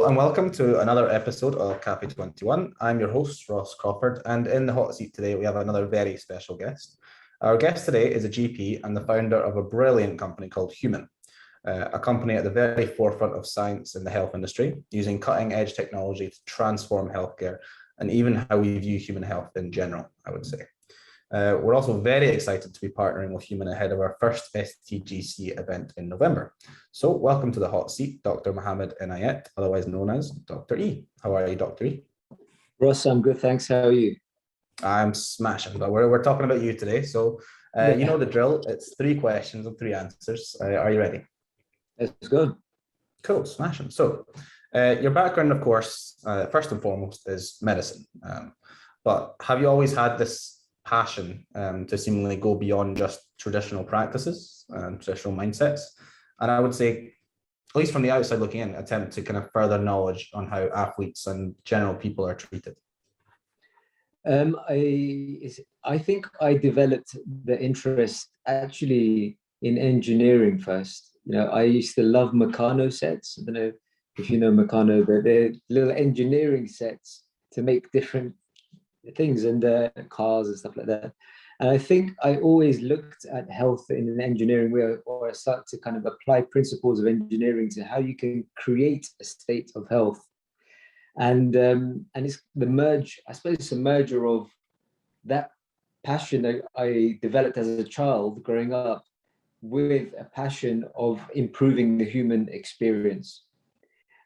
Hello and welcome to another episode of Café 21. I'm your host, Ross Crawford, and in the hot seat today we have another very special guest. Our guest today is a GP and the founder of a brilliant company called Human, a company at the very forefront of science in the health industry, using cutting-edge technology to transform healthcare and even how we view human health in general, I would say. We're also very excited to be partnering with Human ahead of our first STGC event in November. So welcome to the hot seat, Dr. Mohammed Inayet, otherwise known as Dr. E. How are you, Dr. E? Ross, I'm good, thanks. How are you? I'm smashing, but we're talking about you today. So you know the drill. It's 3 questions and 3 answers. Are you ready? Let's go. Cool, smashing. So your background, of course, first and foremost is medicine. But have you always had this passion to seemingly go beyond just traditional practices and traditional mindsets? And I would say, at least from the outside looking in, attempt to kind of further knowledge on how athletes and general people are treated. I think I developed the interest actually in engineering first. You know, I used to love Meccano sets. I don't know if you know Meccano, but they're little engineering sets to make different things and cars and stuff like that. And I think I always looked at health in an engineering way, or I start to kind of apply principles of engineering to how you can create a state of health. And it's the merge, I suppose it's a merger of that passion that I developed as a child growing up with a passion of improving the human experience.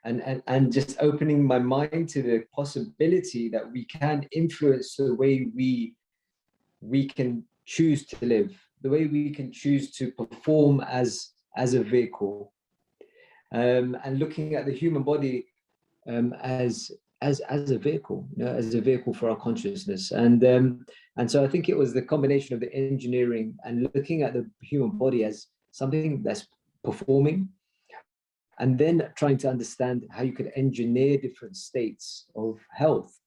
And just opening my mind to the possibility that we can influence the way we can choose to live, the way we can choose to perform as a vehicle, and looking at the human body as a vehicle, you know, as a vehicle for our consciousness. And so I think it was the combination of the engineering and looking at the human body as something that's performing, and then trying to understand how you could engineer different states of health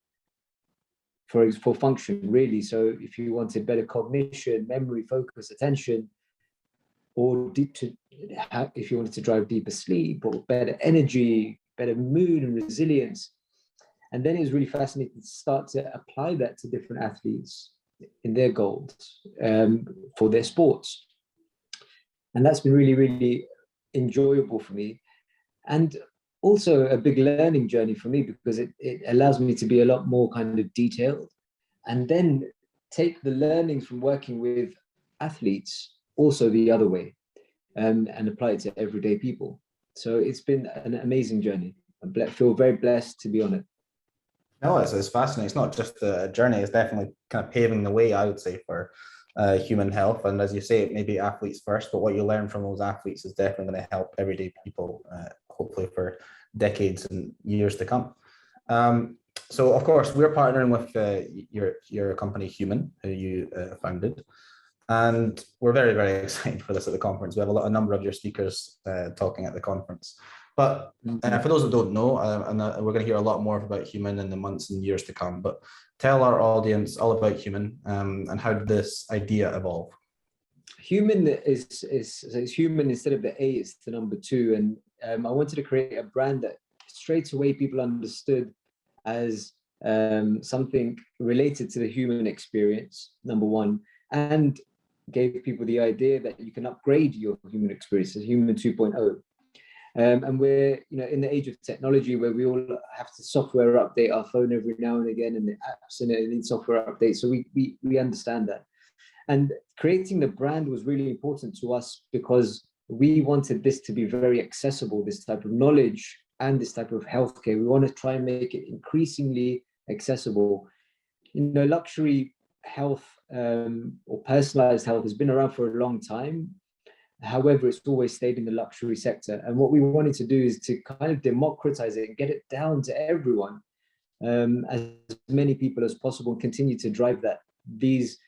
for function, really. So if you wanted better cognition, memory, focus, attention, or if you wanted to drive deeper sleep, or better energy, better mood and resilience. And then it was really fascinating to start to apply that to different athletes in their goals for their sports. And that's been really, really enjoyable for me. And also a big learning journey for me, because it allows me to be a lot more kind of detailed and then take the learnings from working with athletes also the other way, and apply it to everyday people. So it's been an amazing journey. I feel very blessed to be on it. No, it's fascinating. It's not just a journey, it's definitely kind of paving the way, I would say, for human health. And as you say, maybe athletes first, but what you learn from those athletes is definitely going to help everyday people, hopefully for decades and years to come. So of course, we're partnering with your company, Human, who you founded. And we're very, very excited for this at the conference. We have a number of your speakers talking at the conference. But for those that don't know, and we're going to hear a lot more about Human in the months and years to come, but tell our audience all about Human and how did this idea evolve? Human is human instead of the A, it's the number 2. And I wanted to create a brand that straight away people understood as something related to the human experience, number 1, and gave people the idea that you can upgrade your human experience as Human 2.0. And we're, you know, in the age of technology where we all have to software update our phone every now and again, and the apps in it need software updates. So we understand that. And creating the brand was really important to us because we wanted this to be very accessible, this type of knowledge and this type of healthcare. We want to try and make it increasingly accessible. You know, luxury health or personalized health has been around for a long time. However, it's always stayed in the luxury sector. And what we wanted to do is to kind of democratize it and get it down to everyone, as many people as possible, and continue to drive these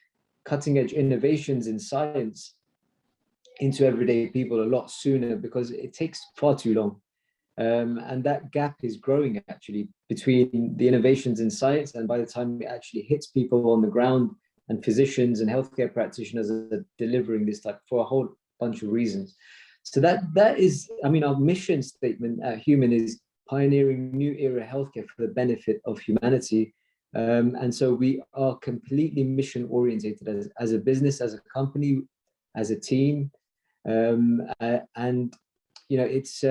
cutting edge innovations in science into everyday people a lot sooner, because it takes far too long. And that gap is growing actually between the innovations in science and by the time it actually hits people on the ground, and physicians and healthcare practitioners are delivering this type for a whole bunch of reasons. So that is, I mean, our mission statement at Human is pioneering new era healthcare for the benefit of humanity. And so we are completely mission orientated as a business, as a company, as a team. And you know, it's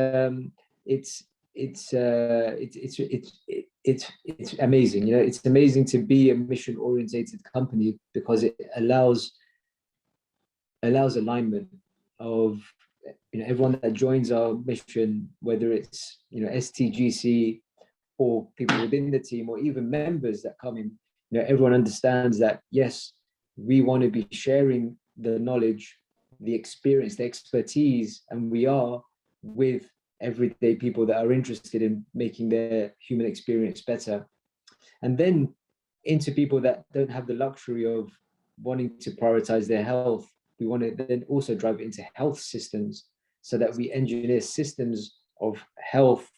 amazing. You know, it's amazing to be a mission orientated company because it allows alignment of, you know, everyone that joins our mission, whether it's, you know, STGC or people within the team or even members that come in. You know, everyone understands that, yes, we want to be sharing the knowledge, the experience, the expertise, and we are with everyday people that are interested in making their human experience better. And then into people that don't have the luxury of wanting to prioritize their health, we want to then also drive it into health systems so that we engineer systems of health,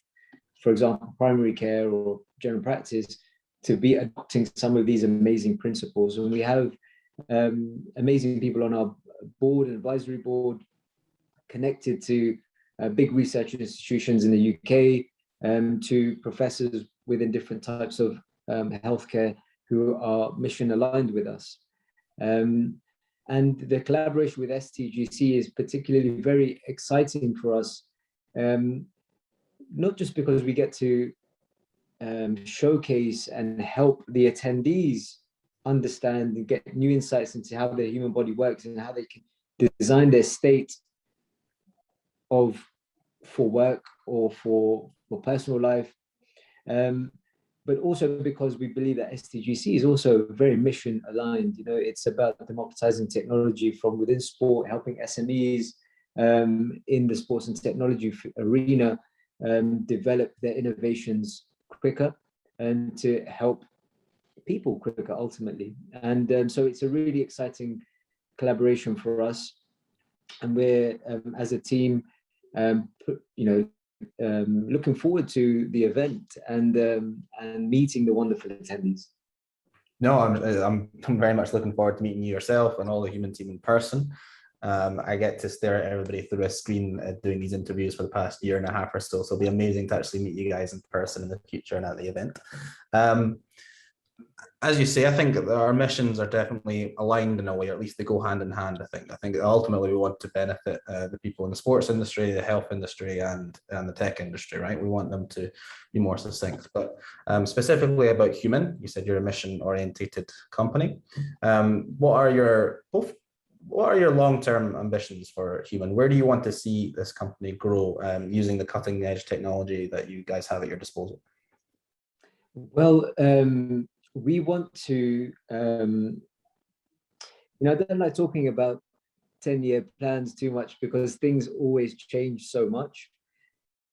for example, primary care or general practice, to be adopting some of these amazing principles. And we have amazing people on our board and advisory board connected to big research institutions in the UK, to professors within different types of healthcare who are mission aligned with us. And the collaboration with STGC is particularly very exciting for us, not just because we get to showcase and help the attendees understand and get new insights into how the human body works and how they can design their state of for work or for personal life, but also because we believe that STGC is also very mission aligned. You know, it's about democratizing technology from within sport, helping SMEs in the sports and technology arena develop their innovations quicker and to help people quicker ultimately. And so it's a really exciting collaboration for us, and we're as a team, looking forward to the event and meeting the wonderful attendees. No, I'm very much looking forward to meeting you yourself and all the human team in person. I get to stare at everybody through a screen doing these interviews for the past year and a half or so. So it'll be amazing to actually meet you guys in person in the future and at the event. As you say, I think our missions are definitely aligned in a way, or at least they go hand in hand. I think ultimately we want to benefit the people in the sports industry, the health industry, and the tech industry, right? We want them to be more succinct. But specifically about Human, you said you're a mission-orientated company. What are your long-term ambitions for Human? Where do you want to see this company grow using the cutting-edge technology that you guys have at your disposal? Well, we want to, I don't like talking about 10-year plans too much because things always change so much.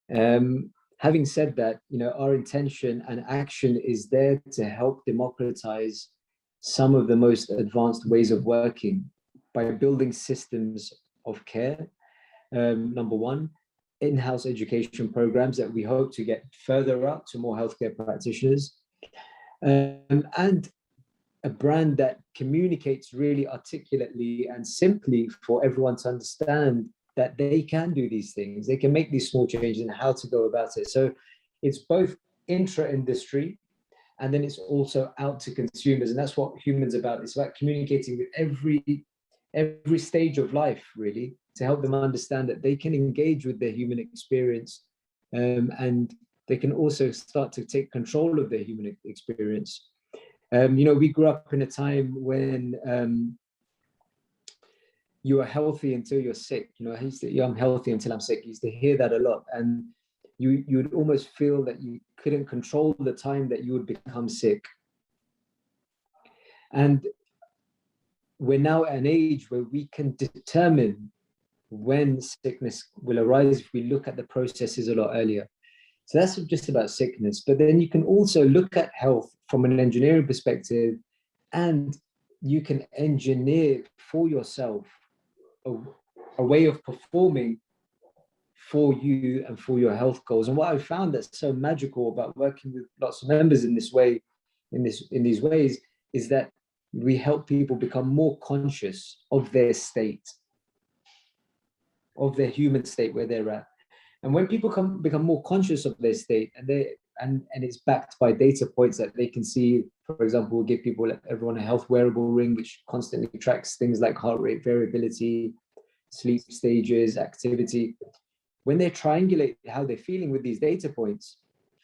Having said that, our intention and action is there to help democratize some of the most advanced ways of working by building systems of care. Number one, in-house education programs that we hope to get further out to more healthcare practitioners, and a brand that communicates really articulately and simply for everyone to understand that they can do these things, they can make these small changes and how to go about it. So it's both intra-industry and then it's also out to consumers, and that's what Human's about. It's about communicating with every stage of life, really, to help them understand that they can engage with their human experience, and they can also start to take control of their human experience. We grew up in a time when you are healthy until you're sick. I'm healthy until I'm sick. I used to hear that a lot. And you would almost feel that you couldn't control the time that you would become sick. And we're now at an age where we can determine when sickness will arise if we look at the processes a lot earlier. So that's just about sickness. But then you can also look at health from an engineering perspective, and you can engineer for yourself a way of performing for you and for your health goals. And what I found that's so magical about working with lots of members in this way, in these ways, is that we help people become more conscious of their state, of their human state where they're at. And when people become more conscious of their state, and it's backed by data points that they can see, for example, we'll give everyone a health wearable ring, which constantly tracks things like heart rate variability, sleep stages, activity. When they triangulate how they're feeling with these data points,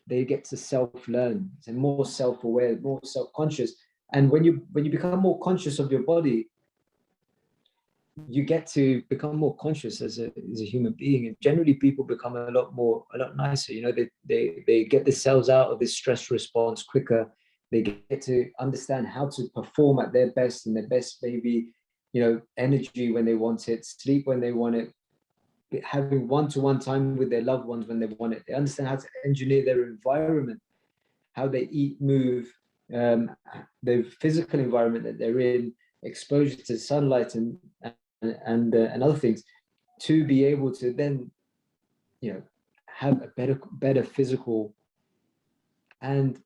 they get to self-learn and more self-aware, more self-conscious. And when you become more conscious of your body, you get to become more conscious as a human being, and generally people become a lot nicer. They get themselves out of this stress response quicker. They get to understand how to perform at their best, and their best maybe, energy when they want it, sleep when they want it, having one-to-one time with their loved ones when they want it. They understand how to engineer their environment, how they eat, move, the physical environment that they're in, exposure to sunlight and other things, to be able to then, have a better physical and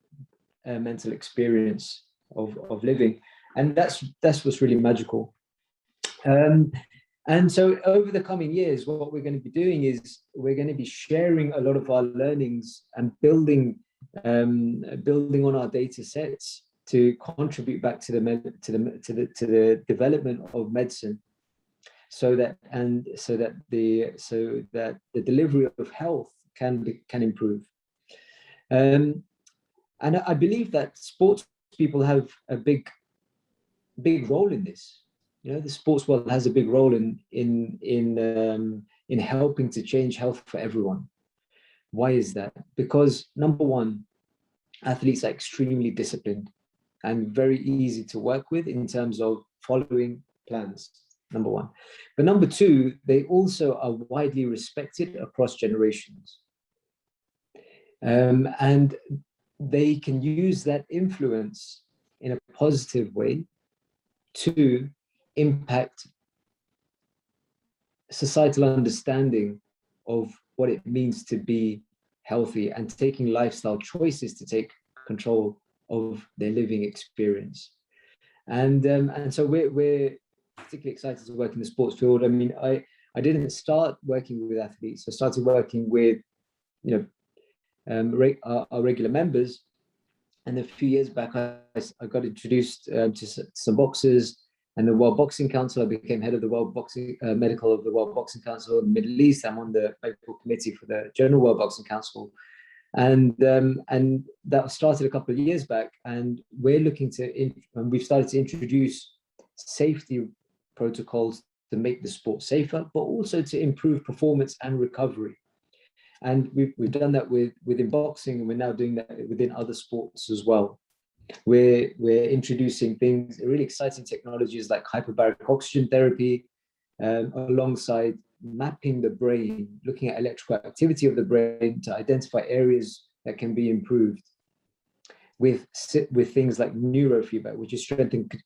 mental experience of living. And that's what's really magical. And so over the coming years, what we're going to be doing is we're going to be sharing a lot of our learnings and building on our data sets to contribute back to the development of medicine, so that the delivery of health can improve. And I believe that sports people have a big role in this. The sports world has a big role in helping to change health for everyone. Why is that? Because number one, athletes are extremely disciplined and very easy to work with in terms of following plans, number one. But number two, they also are widely respected across generations. And they can use that influence in a positive way to impact societal understanding of what it means to be healthy, and taking lifestyle choices to take control of their living experience. And so we're particularly excited to work in the sports field. I mean, I didn't start working with athletes. I started working with our regular members, and a few years back I got introduced to some boxers and the World Boxing Council. I became head of the World Boxing medical of the World Boxing Council in the Middle East. I'm on the medical committee for the General World Boxing Council, and that started a couple of years back. And we're looking to we've started to introduce safety protocols to make the sport safer, but also to improve performance and recovery. And we've done that within boxing, and we're now doing that within other sports as well. We're introducing things, really exciting technologies like hyperbaric oxygen therapy, alongside mapping the brain, looking at electrical activity of the brain to identify areas that can be improved with things like neurofeedback, which is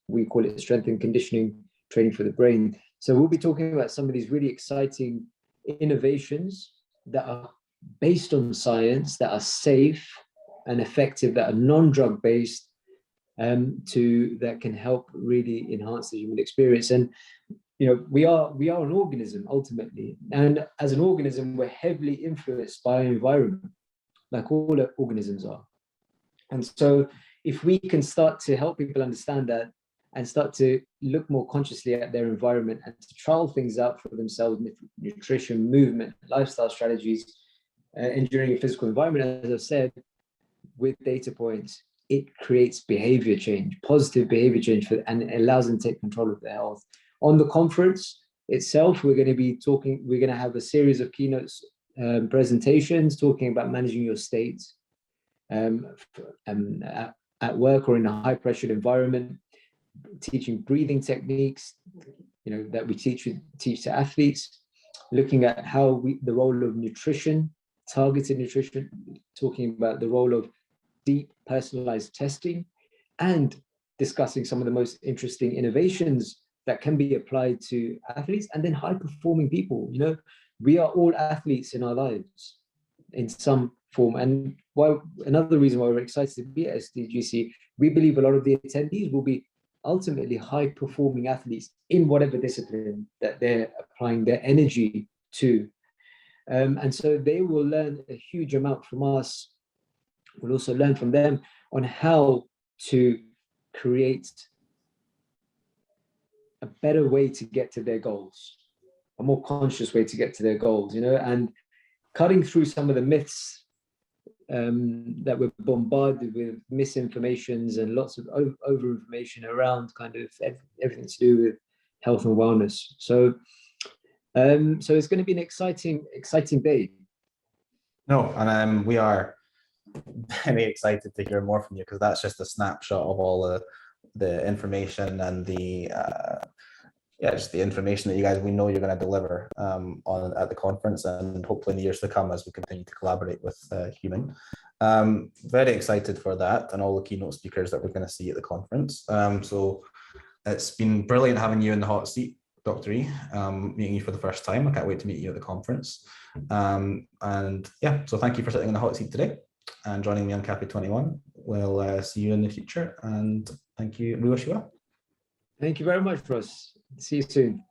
we call it strength and conditioning training for the brain. So we'll be talking about some of these really exciting innovations that are based on science, that are safe and effective, that are non-drug based, that can help really enhance the human experience. And we are an organism ultimately, and as an organism we're heavily influenced by our environment, like all organisms are. And so if we can start to help people understand that, and start to look more consciously at their environment, and to trial things out for themselves, nutrition, movement, lifestyle strategies, engineering a physical environment, as I've said, with data points, it creates behavior change, positive behavior change, and it allows them to take control of their health. On the conference itself, we're going to have a series of keynotes, presentations talking about managing your state at work or in a high pressured environment, teaching breathing techniques, that we teach to athletes, looking at the role of nutrition, targeted nutrition, talking about the role of deep personalized testing, and discussing some of the most interesting innovations that can be applied to athletes and then high performing people. We are all athletes in our lives in some form. And another reason why we're excited to be at STGC, we believe a lot of the attendees will be ultimately high performing athletes in whatever discipline that they're applying their energy to. And so they will learn a huge amount from us. We'll also learn from them on how to create a better way to get to their goals, a more conscious way to get to their goals, and cutting through some of the myths that we're bombarded with, misinformations and lots of over information around kind of everything to do with health and wellness. So it's going to be an exciting day. No, and we are very excited to hear more from you, because that's just a snapshot of all the information and just the information that we know you're going to deliver at the conference, and hopefully in the years to come as we continue to collaborate with Human. Very excited for that and all the keynote speakers that we're going to see at the conference. So it's been brilliant having you in the hot seat, Dr. E, meeting you for the first time. I can't wait to meet you at the conference. And yeah, so thank you for sitting in the hot seat today and joining me on Café 21. We'll see you in the future, and thank you. We wish you well. Thank you very much, Russ. See you soon.